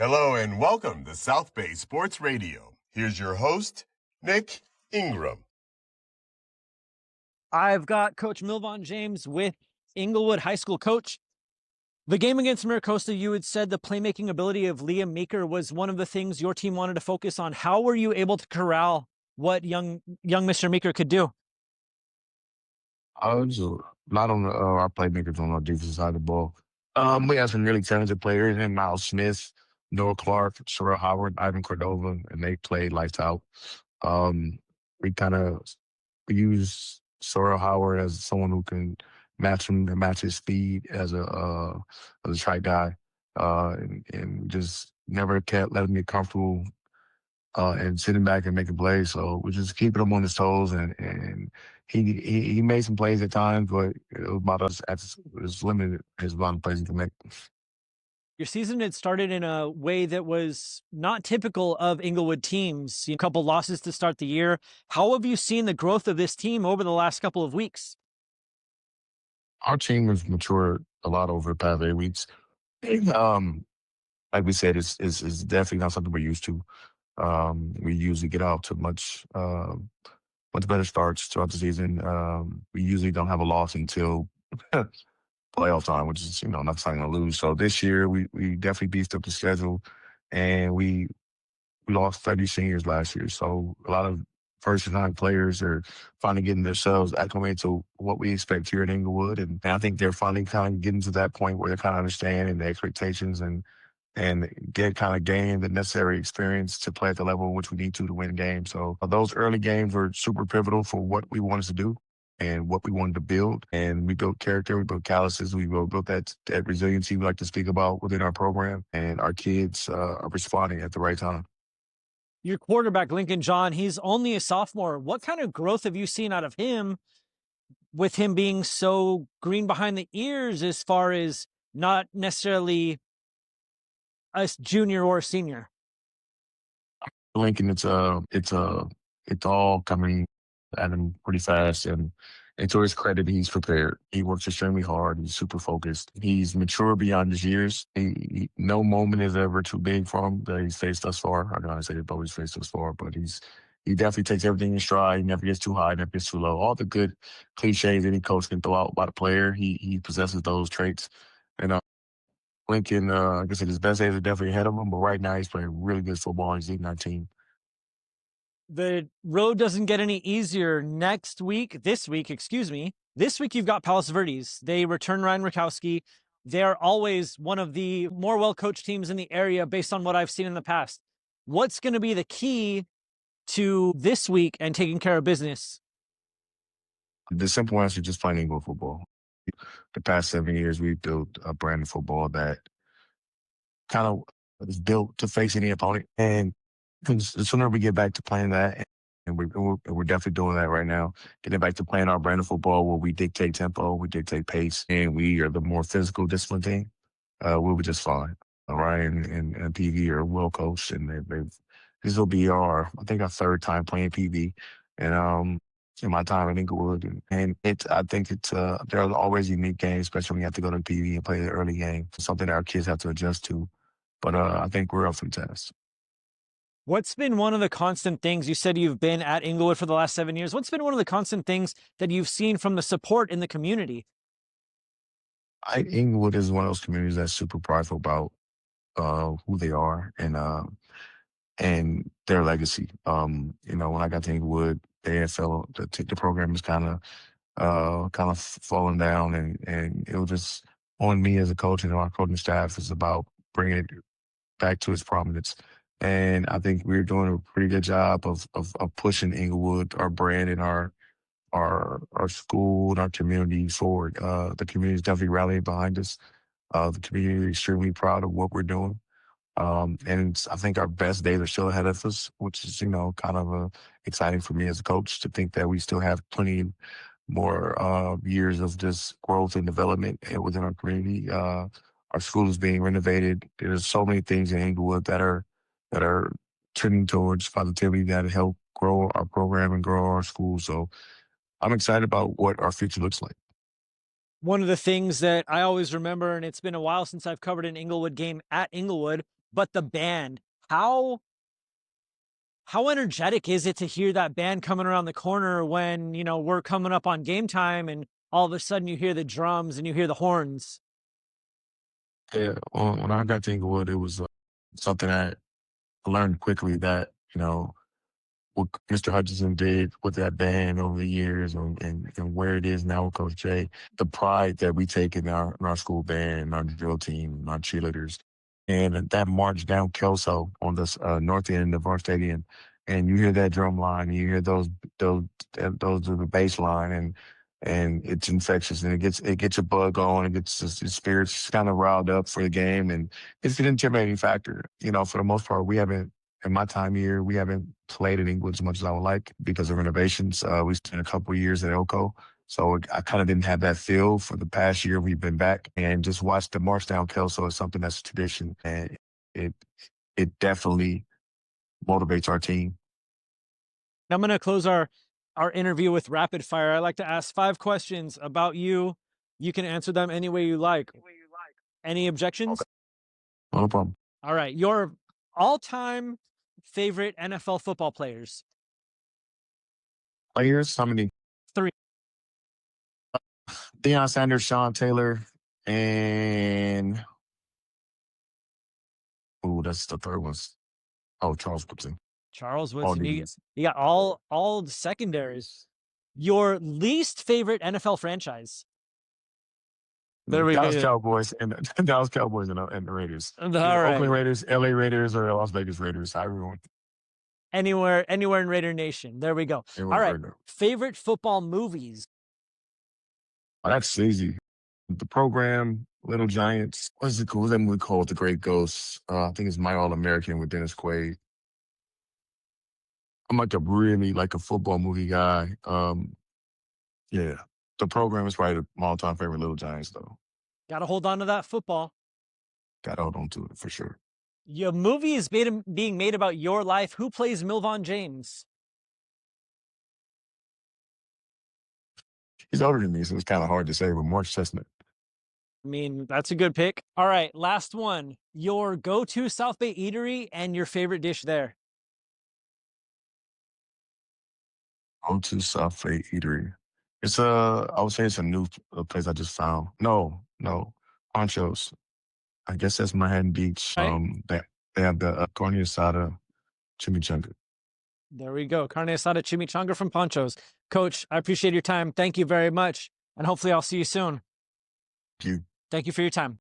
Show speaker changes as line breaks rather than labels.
Hello and welcome to South Bay Sports Radio. Here's your host, Nick Ingram.
I've got Coach Milvon James with Inglewood High School. Coach, the game against Miracosta, you had said the playmaking ability of Liam Meeker was one of the things your team wanted to focus on. How were you able to corral what young Mr. Meeker could do?
Just a lot on our playmakers on our defensive side of the ball. We have some really talented players in Miles Smith, Noah Clark, Sherelle Howard, Ivan Cordova, and they played lights out. We kind of use Sherelle Howard as someone who can match him and match his speed as a track guy, and just never kept letting me comfortable and sitting back and making plays. So we're just keeping him on his toes, and he made some plays at times, but it was about us at his limited his amount of plays he can make.
Your season had started in a way that was not typical of Inglewood teams. A couple losses to start the year. How have you seen the growth of this team over the last couple of weeks?
Our team has matured a lot over the past 8 weeks. Like we said, it's definitely not something we're used to. We usually get out to much better starts throughout the season. We usually don't have a loss until playoff time, which is not something to lose. So this year we definitely beefed up the schedule, and we lost 30 seniors last year. So a lot of first-time players are finally getting themselves acclimated to what we expect here at Inglewood, and I think they're finally kind of getting to that point where they kind of understand the expectations and gain the necessary experience to play at the level in which we need to win games. So those early games were super pivotal for what we wanted to do and what we wanted to build. And we built character, we built calluses, we built that resiliency we like to speak about within our program. And our kids are responding at the right time.
Your quarterback, Lincoln Jahn, he's only a sophomore. What kind of growth have you seen out of him with him being so green behind the ears as far as not necessarily a junior or a senior?
Lincoln, it's all coming at him pretty fast, and to his credit, he's prepared. He works extremely hard. He's super focused. He's mature beyond his years. No moment is ever too big for him that he's faced thus far. I gotta say he's always faced thus far, but he definitely takes everything in stride. He never gets too high, never gets too low. All the good cliches any coach can throw out about a player, he possesses those traits. And Lincoln, like I said, his best days are definitely ahead of him, but right now he's playing really good football. He's leading our team.
The road doesn't get any easier this week, This week you've got Palos Verdes. They return Ryan Rakowski. They're always one of the more well-coached teams in the area based on what I've seen in the past. What's going to be the key to this week and taking care of business?
The simple answer is just playing Inglewood football. The past 7 years, we've built a brand of football that kind of is built to face any opponent. And the sooner we get back to playing that, and we're definitely doing that right now, getting back to playing our brand of football where we dictate tempo, we dictate pace, and we are the more physical, disciplined team, we'll be just fine. Ryan and PV are well coached, and this will be I think our third time playing PV, and in my time at Inglewood, and I think there are always unique games, especially when you have to go to PV and play the early game. It's something that our kids have to adjust to, but I think we're up for the test.
What's been one of the constant things? You said you've been at Inglewood for the last 7 years. What's been one of the constant things that you've seen from the support in the community?
Inglewood is one of those communities that's super prideful about who they are and their legacy. When I got to Inglewood, the program is kind of falling down, and it was just on me as a coach and our coaching staff is about bringing it back to its prominence. And I think we're doing a pretty good job of pushing Inglewood, our brand, and our school and our community forward. The community is definitely rallying behind us. The community is extremely proud of what we're doing. And I think our best days are still ahead of us, which is, kind of exciting for me as a coach to think that we still have plenty more years of just growth and development within our community. Our school is being renovated. There's so many things in Inglewood that are trending towards positivity that help grow our program and grow our school. So I'm excited about what our future looks like.
One of the things that I always remember, and it's been a while since I've covered an Inglewood game at Inglewood, but the band, how energetic is it to hear that band coming around the corner when, we're coming up on game time and all of a sudden you hear the drums and you hear the horns?
Yeah, when I got to Inglewood, it was something that I learned quickly that, what Mr. Hutchinson did with that band over the years and where it is now with Coach Jay, the pride that we take in our school band, and our drill team, and our cheerleaders. And that march down Kelso on the north end of our stadium, and you hear that drum line, and you hear those those are the bass line, and it's infectious, and it gets your blood going, it gets your spirits kind of riled up for the game, and it's an intimidating factor. For the most part, we haven't in my time here, we haven't played in England as much as I would like because of renovations. We spent a couple of years at Elko. So I kind of didn't have that feel for the past year we've been back, and just watch the march down Kelso is something that's a tradition, and it it definitely motivates our team.
I'm going to close our interview with rapid fire. I like to ask 5 questions about you. You can answer them any way you like. Any objections?
Okay. No problem.
All right. Your all-time favorite NFL football players?
Players, how many?
3.
Deion Sanders, Sean Taylor, and that's the third one. Oh, Charles Woodson.
Charles
All
Woodson. You
these.
got all the secondaries. Your least favorite NFL franchise? There we
Dallas
go.
Cowboys and Dallas Cowboys and the Raiders.
All
Either
right.
Oakland Raiders, LA Raiders, or Las Vegas Raiders. Everyone.
Anywhere in Raider Nation. There we go. All right. Favorite football movies?
Oh, that's easy. The Program, Little Giants. What's it called? What's that movie called? The Great Ghost. I think it's My All American with Dennis Quaid. I'm like a football movie guy. Yeah. The Program is probably my all-time favorite. Little Giants, though.
Got to hold on to that football.
Got to hold on to it for sure.
Your movie is being made about your life. Who plays Milvon James?
He's older than me, so it's kind of hard to say, but March Chestnut.
I mean, that's a good pick. All right, last one. Your go-to South Bay eatery and your favorite dish there.
Go-to South Bay eatery. I would say it's a new place I just found. No, Ponchos. I guess that's Manhattan Beach.
Right.
They have the carne asada chimichanga.
There we go. Carne asada chimichanga from Ponchos. Coach, I appreciate your time. Thank you very much. And hopefully I'll see you soon.
Thank you.
Thank you for your time.